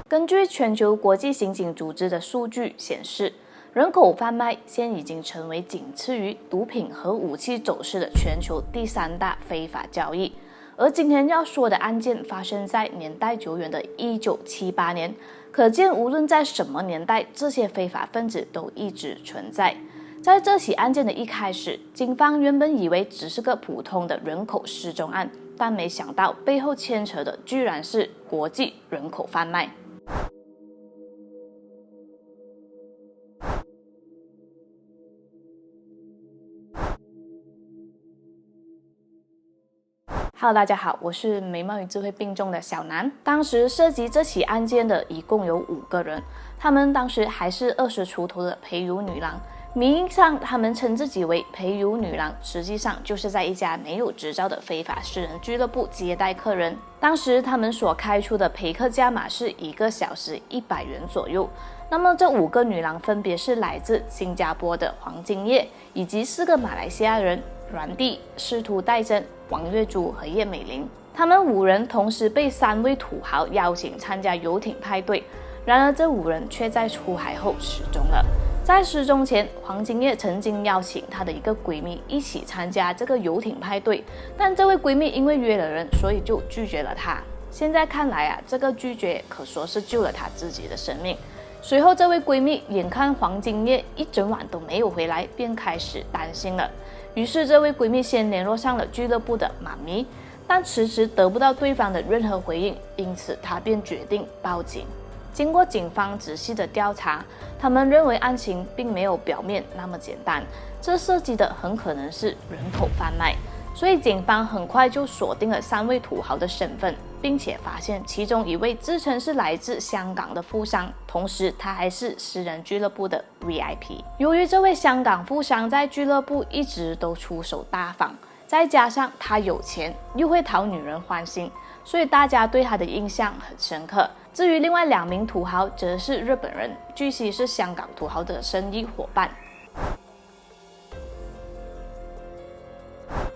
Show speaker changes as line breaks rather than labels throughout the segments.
根据全球国际刑警组织的数据显示，人口贩卖现已经成为仅次于毒品和武器走私的全球第3大非法交易。而今天要说的案件发生在年代久远的1978年，可见无论在什么年代，这些非法分子都一直存在。在这起案件的一开始，警方原本以为只是个普通的人口失踪案，但没想到背后牵扯的居然是国际人口贩卖。Hello， 大家好，我是美貌与智慧并重的小南。当时涉及这起案件的一共有5个人，他们当时还是20出头的陪游女郎。名义上他们称自己为陪游女郎，实际上就是在一家没有执照的非法私人俱乐部接待客人。当时他们所开出的陪客价码是1个小时100元左右。那么这5个女郎分别是来自新加坡的黄金叶，以及4个马来西亚人阮地、司徒代珍、王月珠和叶美玲。他们5人同时被3位土豪邀请参加游艇派对，然而这5人却在出海后失踪了。在失踪前，黄金叶曾经邀请她的一个闺蜜一起参加这个游艇派对，但这位闺蜜因为约了人，所以就拒绝了她。现在看来这个拒绝可说是救了她自己的生命。随后这位闺蜜眼看黄金叶一整晚都没有回来，便开始担心了。于是这位闺蜜先联络上了俱乐部的妈咪，但迟迟得不到对方的任何回应，因此她便决定报警。经过警方仔细的调查，他们认为案情并没有表面那么简单，这涉及的很可能是人口贩卖。所以警方很快就锁定了3位土豪的身份，并且发现其中一位自称是来自香港的富商，同时他还是私人俱乐部的 VIP。 由于这位香港富商在俱乐部一直都出手大方，再加上他有钱又会讨女人欢心，所以大家对他的印象很深刻。至于另外2名土豪则是日本人，据悉是香港土豪的生意伙伴。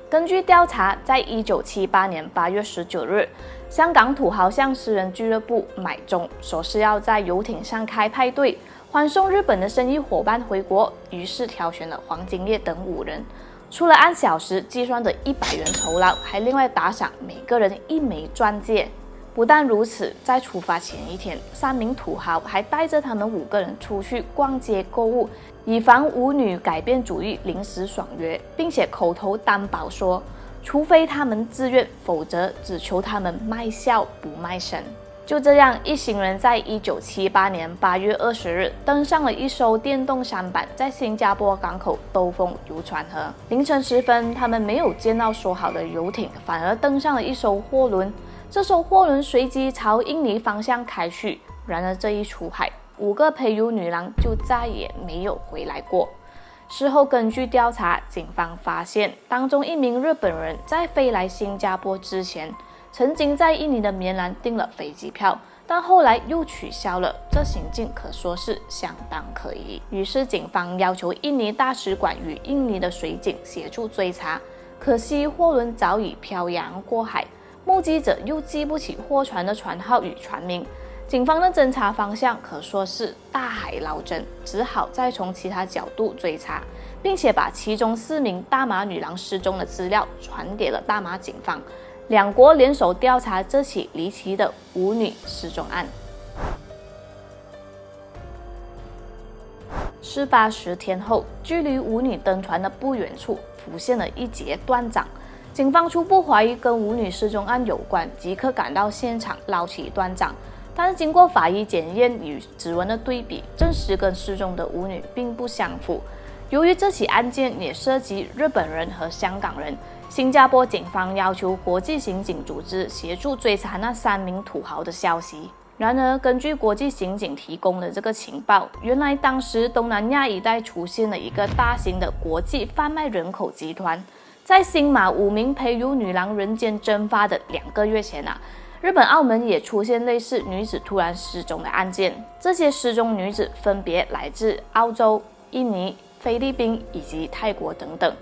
根据调查，在1978年8月19日，香港土豪向私人俱乐部买中，说是要在游艇上开派对，欢送日本的生意伙伴回国，于是挑选了黄金叶等5人。除了按小时计算的100元酬劳，还另外打赏每个人1枚钻戒。不但如此，在出发前一天，3名土豪还带着他们5个人出去逛街购物，以防舞女改变主意临时爽约，并且口头担保说，除非他们自愿，否则只求他们卖笑不卖身。就这样，一行人在1978年8月20日登上了一艘电动舢板，在新加坡港口兜风游船河。凌晨时分，他们没有见到说好的游艇，反而登上了一艘货轮。这艘货轮随即朝印尼方向开去，然而这一出海，5个陪游女郎就再也没有回来过。事后根据调查，警方发现当中1名日本人在飞来新加坡之前，曾经在印尼的棉兰订了飞机票，但后来又取消了，这行径可说是相当可疑。于是警方要求印尼大使馆与印尼的水警协助追查，可惜货轮早已漂洋过海，目击者又记不起货船的船号与船名，警方的侦查方向可说是大海捞针，只好再从其他角度追查，并且把其中4名大马女郎失踪的资料传给了大马警方，2国联手调查这起离奇的舞女失踪案。事发10天后，距离舞女登船的不远处浮现了一截断掌。警方初步怀疑跟舞女失踪案有关，即刻赶到现场捞起断掌，但是经过法医检验与指纹的对比，证实跟失踪的舞女并不相符。由于这起案件也涉及日本人和香港人，新加坡警方要求国际刑警组织协助追查那3名土豪的消息。然而，根据国际刑警提供的这个情报，原来当时东南亚一带出现了一个大型的国际贩卖人口集团。在新马5名陪游女郎人间蒸发的2个月前日本、澳门也出现类似女子突然失踪的案件。这些失踪女子分别来自澳洲、印尼、菲律宾以及泰国等等。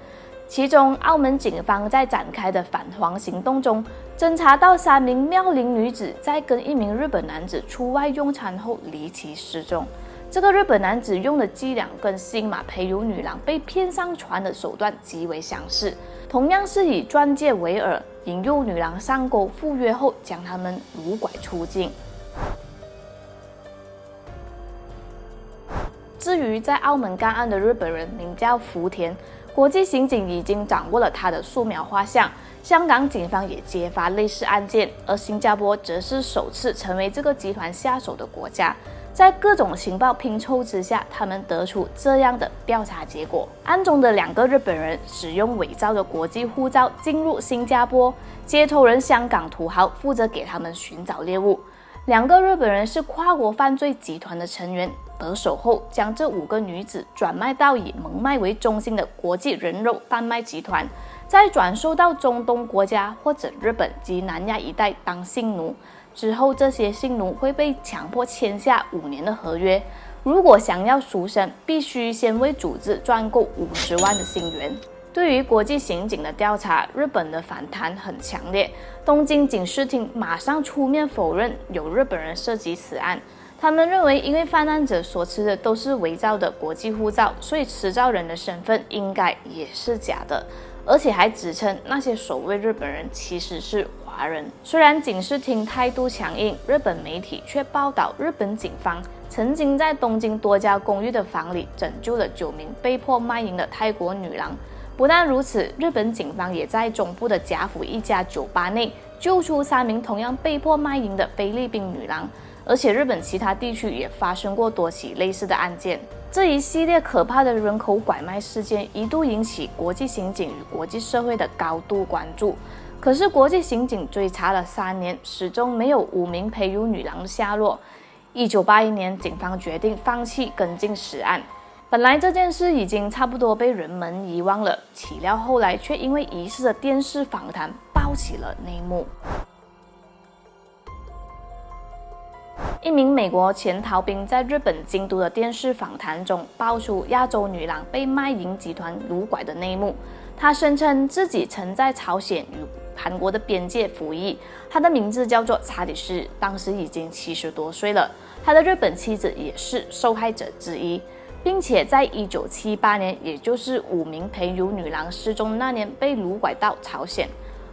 其中，澳门警方在展开的反黄行动中，侦查到3名妙龄女子在跟一名日本男子出外用餐后离奇失踪。这个日本男子用的伎俩跟新马陪游女郎被骗上船的手段极为相似，同样是以钻戒为饵，引诱女郎上钩，赴约后将她们掳拐出境。至于在澳门干案的日本人名叫福田，国际刑警已经掌握了他的素描画像，香港警方也揭发类似案件，而新加坡则是首次成为这个集团下手的国家。在各种情报拼凑之下，他们得出这样的调查结果：案中的2个日本人使用伪造的国际护照进入新加坡，接头人香港土豪负责给他们寻找猎物。2个日本人是跨国犯罪集团的成员，得手后将这5个女子转卖到以蒙卖为中心的国际人肉贩卖集团，再转售到中东国家或者日本及南亚一带当性奴。之后，这些性奴会被强迫签下5年的合约，如果想要赎身，必须先为组织赚够50万的新元。对于国际刑警的调查，日本的反弹很强烈。东京警视厅马上出面否认有日本人涉及此案。他们认为，因为犯案者所持的都是伪造的国际护照，所以持照人的身份应该也是假的。而且还指称那些所谓日本人其实是华人。虽然警视厅态度强硬，日本媒体却报道日本警方曾经在东京多家公寓的房里拯救了9名被迫卖淫的泰国女郎。不但如此，日本警方也在中部的贾府一家酒吧内救出3名同样被迫卖淫的菲律宾女郎，而且日本其他地区也发生过多起类似的案件。这一系列可怕的人口拐卖事件一度引起国际刑警与国际社会的高度关注。可是国际刑警追查了3年，始终没有5名陪游女郎的下落。1981年，警方决定放弃跟进此案。本来这件事已经差不多被人们遗忘了，岂料后来却因为疑似的电视访谈爆起了内幕。一名美国前逃兵在日本京都的电视访谈中爆出亚洲女郎被卖淫集团掳拐的内幕。他声称自己曾在朝鲜与韩国的边界服役，他的名字叫做查理斯，当时已经70多岁了。他的日本妻子也是受害者之一，并且在1978年，也就是5名陪游女郎失踪那年，被掳拐到朝鲜。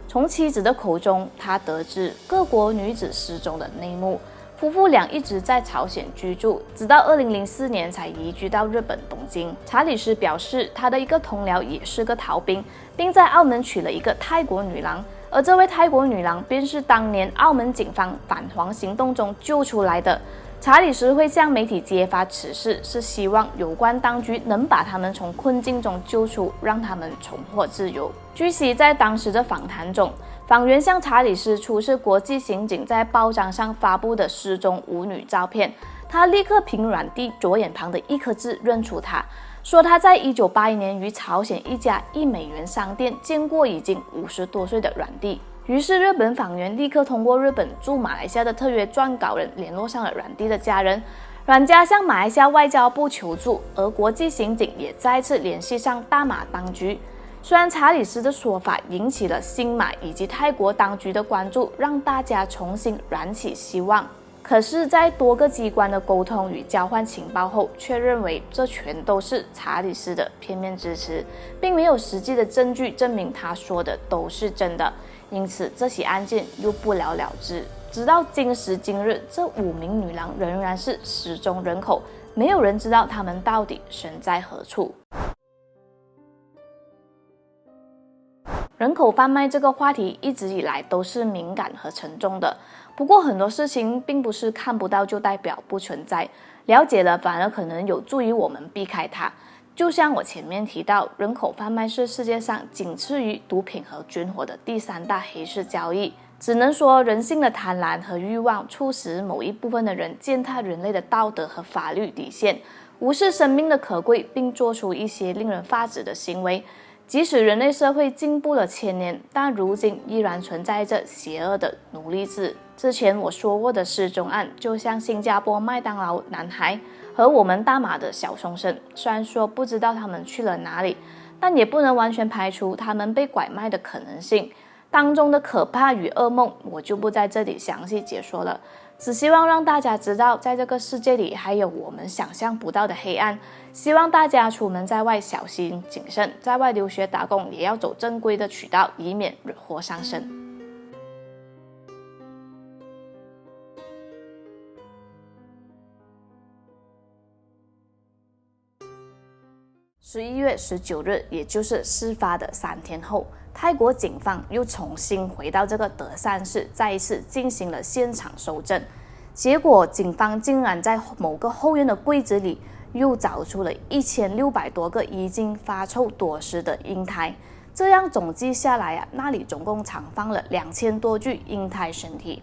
从妻子的口中，他得知各国女子失踪的内幕。夫妇俩一直在朝鲜居住，直到2004年才移居到日本东京。查理斯表示，他的一个同僚也是个逃兵，并在澳门娶了一个泰国女郎，而这位泰国女郎便是当年澳门警方反黄行动中救出来的。查理斯会向媒体揭发此事，是希望有关当局能把他们从困境中救出，让他们重获自由。据悉，在当时的访谈中，访员向查理斯出示国际刑警在报章上发布的失踪舞女照片，他立刻凭阮地左眼旁的1颗痣认出她，说他在1981年于朝鲜一家$1商店见过已经50多岁的阮地。于是日本访员立刻通过日本驻马来西亚的特约撰稿人联络上了阮地的家人，阮家向马来西亚外交部求助，而国际刑警也再次联系上大马当局。虽然查理斯的说法引起了新马以及泰国当局的关注，让大家重新燃起希望，可是在多个机关的沟通与交换情报后，却认为这全都是查理斯的片面之词，并没有实际的证据证明他说的都是真的。因此这起案件又不了了之。直到今时今日，这5名女郎仍然是失踪人口，没有人知道她们到底身在何处。人口贩卖这个话题一直以来都是敏感和沉重的，不过很多事情并不是看不到就代表不存在，了解了反而可能有助于我们避开它。就像我前面提到，人口贩卖是世界上仅次于毒品和军火的第3大黑市交易。只能说人性的贪婪和欲望促使某一部分的人践踏人类的道德和法律底线，无视生命的可贵，并做出一些令人发指的行为。即使人类社会进步了1000年，但如今依然存在着邪恶的奴隶制。之前我说过的失踪案，就像新加坡麦当劳男孩和我们大马的小松生，虽然说不知道他们去了哪里，但也不能完全排除他们被拐卖的可能性。当中的可怕与噩梦，我就不在这里详细解说了，只希望让大家知道，在这个世界里还有我们想象不到的黑暗。希望大家出门在外小心谨慎，在外留学打工也要走正规的渠道，以免惹祸上身。11月19日，也就是事发的3天后，泰国警方又重新回到这个德善市，再一次进行了现场搜证。结果，警方竟然在某个后院的柜子里又找出了1600多个已经发臭多时的婴胎。这样总计下来那里总共藏放了2000多具婴胎身体。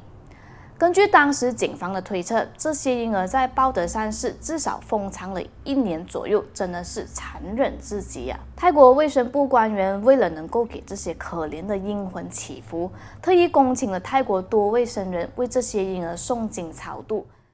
根据当时警方的推测，这些婴儿在包德善市至少封藏了1年左右，真的是残忍至极啊！泰国卫生部官员为了能够给这些可怜的婴魂祈福，特意恭请了泰国多位僧人为这些婴儿诵经超度。